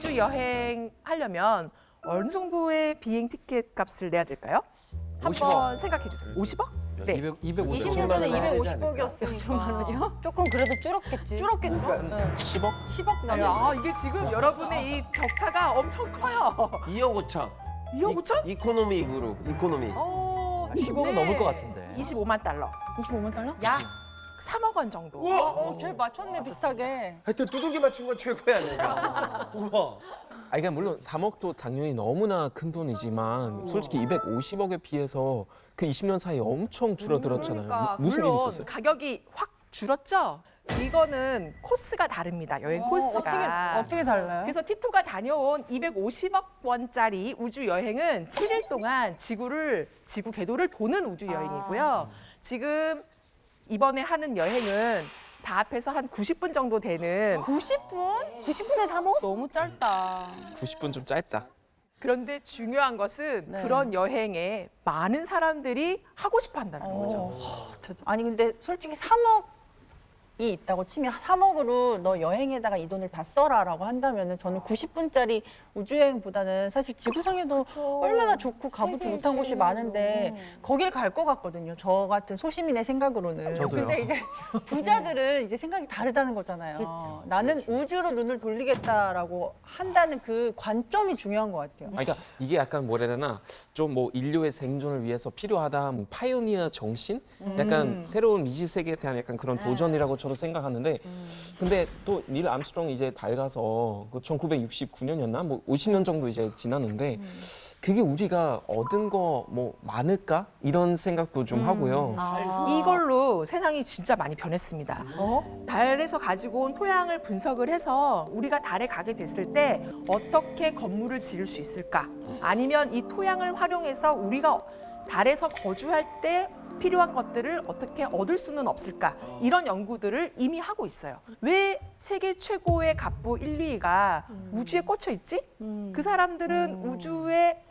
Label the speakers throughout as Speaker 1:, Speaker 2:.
Speaker 1: 우주 여행 하려면 어느 정도의 비행 티켓 값을 내야 될까요?
Speaker 2: 50억.
Speaker 1: 한번 생각해 주세요. 50억? 네.
Speaker 2: 250억.
Speaker 3: 20년 전에 250억이었으니까.
Speaker 4: 조금 그래도 줄었겠지.
Speaker 3: 줄었겠죠?
Speaker 2: 그러니까 10억?
Speaker 3: 10억 남았어.
Speaker 1: 아, 이게 지금 여러분의 이 격차가 엄청 커요.
Speaker 2: 2억 5천.
Speaker 1: 2억 5천?
Speaker 2: 이코노미으로. 이코노미.
Speaker 5: 10억은 넘을 것 같은데.
Speaker 1: 25만 달러.
Speaker 3: 25만 달러?
Speaker 1: 약 3억 원 정도.
Speaker 3: 제일 맞췄네, 비슷하게.
Speaker 2: 하여튼 두들기 맞춘 건 최고야 내가. 우와.
Speaker 6: 아니, 그러니까 물론 3억도 당연히 너무나 큰 돈이지만 솔직히 250억에 비해서 그 20년 사이에 엄청 줄어들었잖아요.
Speaker 1: 그러니까
Speaker 6: 무슨 일이
Speaker 1: 물론
Speaker 6: 있었어요?
Speaker 1: 가격이 확 줄었죠. 이거는 코스가 다릅니다. 여행 코스가.
Speaker 3: 어떻게 달라요?
Speaker 1: 그래서 티토가 다녀온 250억 원짜리 우주 여행은 7일 동안 지구 궤도를 도는 우주 여행이고요. 지금 이번에 하는 여행은 다 합해서 한 90분 정도 되는
Speaker 3: 90분?
Speaker 4: 90분에 3억? 너무 짧다.
Speaker 6: 90분 좀 짧다.
Speaker 1: 그런데 중요한 것은 그런 여행에 많은 사람들이 하고 싶어 한다는 거죠.
Speaker 3: 아니, 근데 솔직히 3억이 있다고 치면 3억으로 너 여행에다가 이 돈을 다 써라라고 한다면은 저는 90분짜리 우주여행보다는 사실 지구상에도 얼마나 좋고 가보지 못한 곳이 많은데 거길 갈 것 같거든요. 저 같은 소시민의 생각으로는.
Speaker 5: 저도요.
Speaker 3: 근데 이제 부자들은 이제 생각이 다르다는 거잖아요. 나는 우주로 눈을 돌리겠다라고 한다는 그 관점이 중요한 것 같아요.
Speaker 6: 아니, 그러니까 이게 약간 뭐라 해야 되나 좀 뭐 인류의 생존을 위해서 필요하다, 뭐 파이오니어 정신, 약간 새로운 미지 세계에 대한 약간 그런 도전이라고 저도 생각하는데, 근데 또 닐 암스트롱이 이제 달 가서 그 1969년이었나 뭐 50년 정도 이제 지났는데 그게 우리가 얻은 거 뭐 많을까 이런 생각도 좀 하고요.
Speaker 1: 이걸로 세상이 진짜 많이 변했습니다. 달에서 가지고 온 토양을 분석을 해서 우리가 달에 가게 됐을 때 어떻게 건물을 지을 수 있을까? 아니면 이 토양을 활용해서 우리가 달에서 거주할 때 필요한 것들을 어떻게 얻을 수는 없을까? 이런 연구들을 이미 하고 있어요. 왜 세계 최고의 갑부 1, 2위가 우주에 꽂혀 있지? 그 사람들은 우주에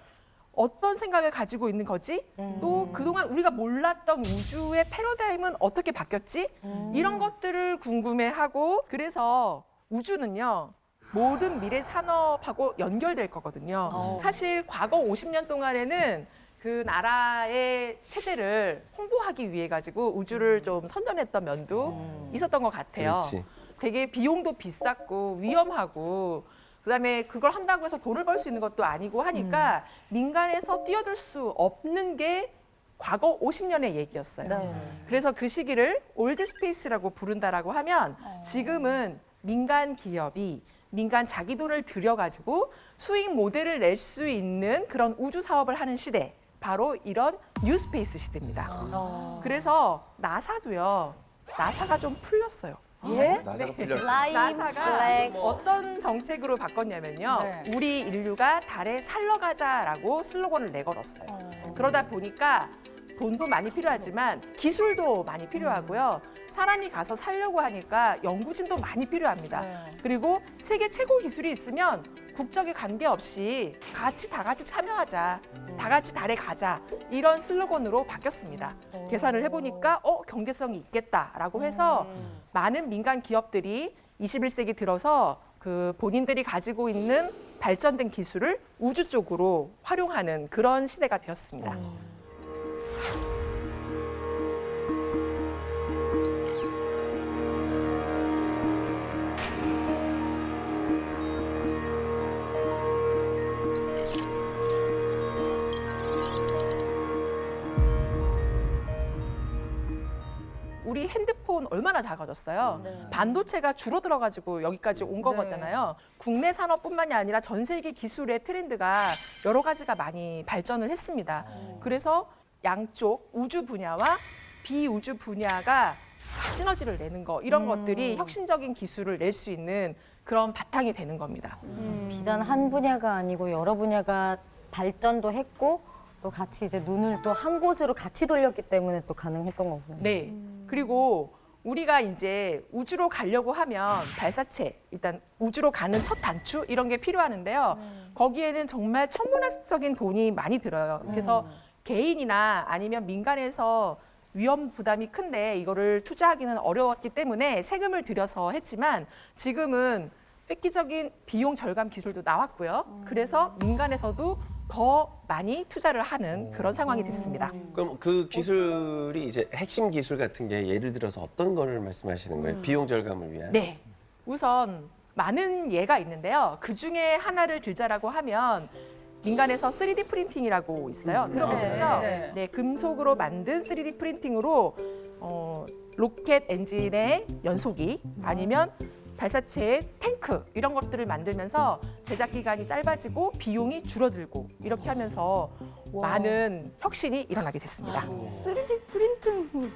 Speaker 1: 어떤 생각을 가지고 있는 거지? 또 그동안 우리가 몰랐던 우주의 패러다임은 어떻게 바뀌었지? 이런 것들을 궁금해하고, 그래서 우주는요, 모든 미래 산업하고 연결될 거거든요. 사실 과거 50년 동안에는 그 나라의 체제를 홍보하기 위해 가지고 우주를 좀 선전했던 면도 있었던 것 같아요.
Speaker 2: 그렇지.
Speaker 1: 되게 비용도 비쌌고 위험하고, 그다음에 그걸 한다고 해서 돈을 벌 수 있는 것도 아니고 하니까 민간에서 뛰어들 수 없는 게 과거 50년의 얘기였어요. 그래서 그 시기를 올드 스페이스라고 부른다라고 하면 지금은 민간 기업이 민간 자기 돈을 들여가지고 수익 모델을 낼 수 있는 그런 우주 사업을 하는 시대, 바로 이런 뉴스페이스 시대입니다. 그래서 나사가 좀 풀렸어요.
Speaker 4: 예?
Speaker 2: 나사가 풀렸어.
Speaker 4: 라임
Speaker 1: 나사가
Speaker 4: 플렉스.
Speaker 1: 어떤 정책으로 바꿨냐면요.
Speaker 3: 네.
Speaker 1: 우리 인류가 달에 살러 가자라고 슬로건을 내걸었어요. 그러다 보니까 돈도 많이 필요하지만 기술도 많이 필요하고요. 사람이 가서 살려고 하니까 연구진도 많이 필요합니다. 그리고 세계 최고 기술이 있으면 국적에 관계없이 다 같이 참여하자. 다 같이 달에 가자. 이런 슬로건으로 바뀌었습니다. 계산을 해보니까 경제성이 있겠다라고 해서 많은 민간 기업들이 21세기 들어서 그 본인들이 가지고 있는 발전된 기술을 우주 쪽으로 활용하는 그런 시대가 되었습니다. 우리 핸드폰 얼마나 작아졌어요. 반도체가 줄어들어가지고 여기까지 온 거잖아요. 국내 산업뿐만이 아니라 전 세계 기술의 트렌드가 여러 가지가 많이 발전을 했습니다. 그래서 양쪽 우주 분야와 비우주 분야가 시너지를 내는 거, 이런 것들이 혁신적인 기술을 낼 수 있는 그런 바탕이 되는 겁니다.
Speaker 4: 비단 한 분야가 아니고 여러 분야가 발전도 했고 또 같이 이제 눈을 또 한 곳으로 같이 돌렸기 때문에 또 가능했던 거고요.
Speaker 1: 네. 그리고 우리가 이제 우주로 가려고 하면 발사체, 일단 우주로 가는 첫 단추 이런 게 필요하는데요. 거기에는 정말 천문학적인 돈이 많이 들어요. 그래서 개인이나 아니면 민간에서 위험 부담이 큰데 이거를 투자하기는 어려웠기 때문에 세금을 들여서 했지만, 지금은 획기적인 비용 절감 기술도 나왔고요. 그래서 민간에서도 더 많이 투자를 하는 그런 상황이 됐습니다.
Speaker 2: 그럼 그 기술이 이제 핵심 기술 같은 게 예를 들어서 어떤 거를 말씀하시는 거예요? 비용 절감을 위한?
Speaker 1: 네. 우선 많은 예가 있는데요. 그 중에 하나를 들자라고 하면 민간에서 3D 프린팅이라고 있어요. 들어보셨죠? 네, 금속으로 만든 3D 프린팅으로 로켓 엔진의 연소기 아니면 발사체의 탱크 이런 것들을 만들면서 제작 기간이 짧아지고 비용이 줄어들고 이렇게 하면서 많은 혁신이 일어나게 됐습니다.
Speaker 4: 3D 프린팅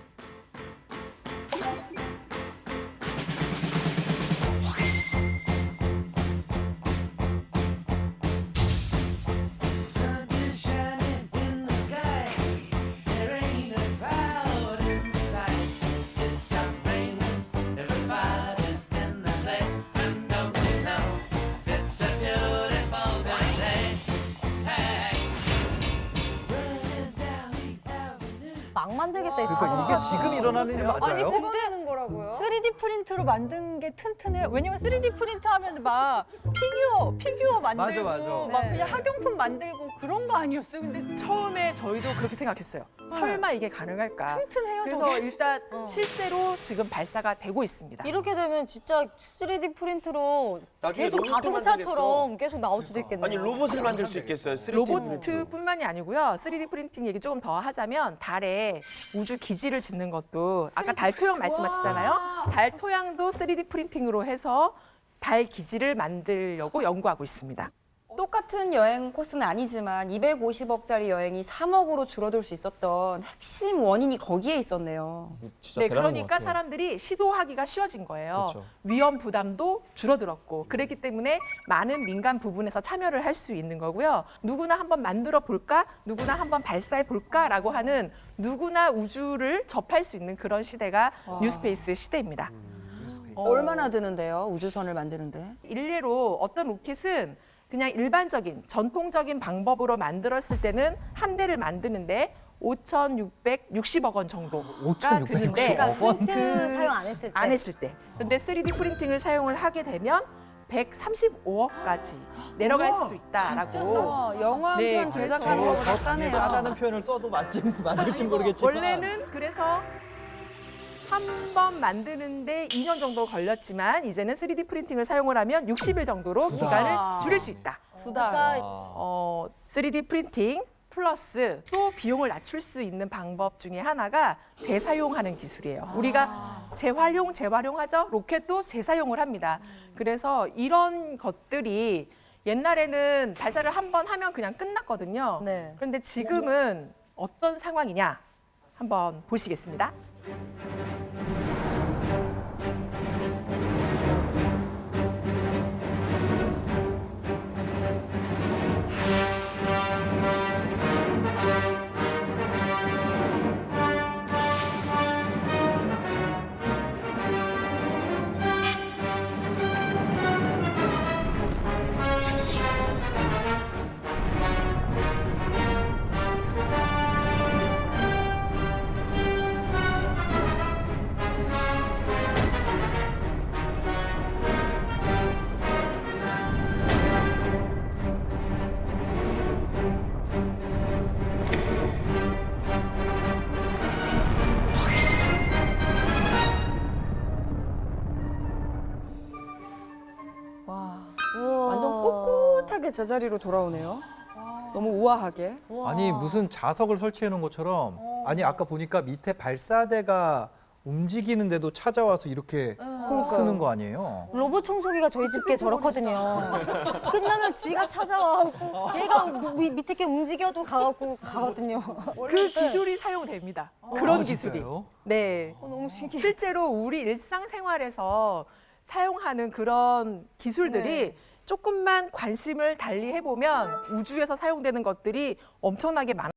Speaker 4: 막 만들겠다. 이
Speaker 5: 그러니까 이게
Speaker 4: 자동차.
Speaker 5: 지금 일어나는 일 맞아요?
Speaker 7: 하는 거라고요?
Speaker 3: 3D 프린트로 만든 게 튼튼해요. 왜냐면 3D 프린트 하면 막 피규어 만들고
Speaker 5: 맞아.
Speaker 3: 막
Speaker 4: 네.
Speaker 3: 그냥 학용품 만들고 그런 거 아니었어요. 근데
Speaker 1: 처음에 저희도 그렇게 생각했어요. 설마 이게 가능할까?
Speaker 3: 튼튼해요.
Speaker 1: 그래서
Speaker 3: 저게.
Speaker 1: 일단 실제로 지금 발사가 되고 있습니다.
Speaker 4: 이렇게 되면 진짜 3D 프린트로
Speaker 2: 나중에
Speaker 4: 계속
Speaker 2: 로봇도
Speaker 4: 자동차처럼 계속 나올 수도 있겠네요.
Speaker 2: 아니 로봇을 만들 수 있겠어요? 3D
Speaker 1: 로봇뿐만이 아니고요. 3D 프린팅 얘기 조금 더 하자면 달에 우주 기지를 짓는 것도 아까 달 토양 말씀하셨잖아요. 달 토양도 3D 프린팅으로 해서 달 기지를 만들려고 연구하고 있습니다.
Speaker 7: 똑같은 여행 코스는 아니지만 250억짜리 여행이 3억으로 줄어들 수 있었던 핵심 원인이 거기에 있었네요.
Speaker 6: 진짜
Speaker 1: 네,
Speaker 6: 대단한 것
Speaker 1: 그러니까
Speaker 6: 같아요.
Speaker 1: 사람들이 시도하기가 쉬워진 거예요.
Speaker 6: 그렇죠.
Speaker 1: 위험 부담도 줄어들었고 그랬기 때문에 많은 민간 부분에서 참여를 할 수 있는 거고요. 누구나 한번 만들어 볼까? 누구나 한번 발사해 볼까라고 하는 누구나 우주를 접할 수 있는 그런 시대가 뉴스페이스 시대입니다.
Speaker 7: 얼마나 드는데요? 우주선을 만드는데?
Speaker 1: 일례로 어떤 로켓은 그냥 일반적인 전통적인 방법으로 만들었을 때는 한 대를 만드는데 5,660억 원 정도가
Speaker 5: 5,660억
Speaker 1: 드는데
Speaker 5: 원?
Speaker 4: 프린트 사용 안 했을 때.
Speaker 1: 안 했을 때. 근데 3D 프린팅을 사용을 하게 되면 135억까지 내려갈 수 있다라고.
Speaker 7: 영화 한
Speaker 1: 네,
Speaker 7: 편 제작하는
Speaker 1: 그래서
Speaker 7: 거보다
Speaker 5: 저
Speaker 7: 싸네요.
Speaker 5: 싸다는 표현을 써도 맞을지 모르겠지만
Speaker 1: 원래는 그래서 한 번 만드는데 2년 정도 걸렸지만 이제는 3D 프린팅을 사용을 하면 60일 정도로 기간을 줄일 수 있다.
Speaker 7: 두 달.
Speaker 4: 그러니까
Speaker 1: 3D 프린팅 플러스 또 비용을 낮출 수 있는 방법 중에 하나가 재사용하는 기술이에요. 우리가 재활용하죠. 로켓도 재사용을 합니다. 그래서 이런 것들이 옛날에는 발사를 한 번 하면 그냥 끝났거든요.
Speaker 4: 네.
Speaker 1: 그런데 지금은 어떤 상황이냐 한번 보시겠습니다.
Speaker 7: 완전 꿋꿋하게 제자리로 돌아오네요. 너무 우아하게.
Speaker 5: 아니 무슨 자석을 설치해 놓은 것처럼 아니 아까 보니까 밑에 발사대가 움직이는데도 찾아와서 이렇게 쓰는 거 아니에요?
Speaker 4: 로봇 청소기가 저희 집게 저렇거든요. 끝나면 지가 찾아와고 얘가 밑에 게 움직여도 가갖고 가거든요.
Speaker 1: 그 기술이 사용됩니다. 그런 기술이.
Speaker 5: 진짜요?
Speaker 1: 네.
Speaker 4: 너무 신기해.
Speaker 1: 실제로 우리 일상생활에서 사용하는 그런 기술들이 조금만 관심을 달리 해보면 우주에서 사용되는 것들이 엄청나게 많아요.